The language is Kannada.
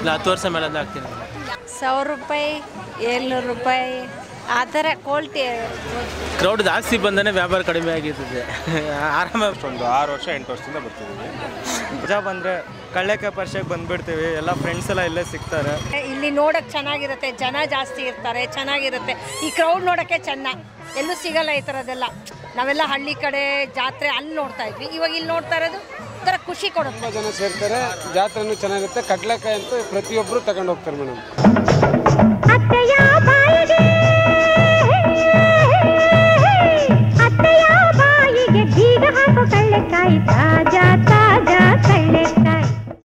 10 ವರ್ಷ ಮೇಲೆ ಆಗ್ತೀನಿ. 1000 ರೂಪಾಯಿ 700 ರೂಪಾಯಿ ಆ ಥರ ಕ್ವಾಲಿಟಿ. ಕ್ರೌಡ್ ಜಾಸ್ತಿ ಬಂದೇ ವ್ಯಾಪಾರ ಕಡಿಮೆ ಆಗಿರ್ತದೆ. ಆರಾಮಾಗಿ ಒಂದು 6 ವರ್ಷ 8 ವರ್ಷದಿಂದ ಬರ್ತಿದ್ದೀವಿ. ಮಜಾ ಬಂದರೆ ಕಳ್ಳೆಕಾಯಿ ಪರಿಷೆಗೆ ಬಂದುಬಿಡ್ತೀವಿ. ಎಲ್ಲ ಫ್ರೆಂಡ್ಸ್ ಎಲ್ಲ ಇಲ್ಲೇ ಸಿಗ್ತಾರೆ. ಇಲ್ಲಿ ನೋಡೋಕ್ಕೆ ಚೆನ್ನಾಗಿರುತ್ತೆ, ಜನ ಜಾಸ್ತಿ ಇರ್ತಾರೆ, ಚೆನ್ನಾಗಿರುತ್ತೆ. ಈ ಕ್ರೌಡ್ ನೋಡೋಕ್ಕೆ ಚೆನ್ನ, ಎಲ್ಲೂ ಸಿಗಲ್ಲ ಈ ಥರದ್ದೆಲ್ಲ. ನಾವೆಲ್ಲ ಹಳ್ಳಿ ಕಡೆ ಜಾತ್ರೆ ಅಲ್ಲಿ ನೋಡ್ತಾ ಇದ್ವಿ, ಇವಾಗ ಇಲ್ಲಿ ನೋಡ್ತಾ ಇರೋದು ಒಂಥರ ಖುಷಿ ಕೊಡುತ್ತೆ. ಜನ ಸೇರ್ತಾರೆ, ಜಾತ್ರೆನೂ ಚೆನ್ನಾಗಿರುತ್ತೆ. ಕಡ್ಲೆಕಾಯಿ ಅಂತೂ ಪ್ರತಿಯೊಬ್ಬರು ತಗೊಂಡು ಹೋಗ್ತಾರೆ ಮೇಡಮ್.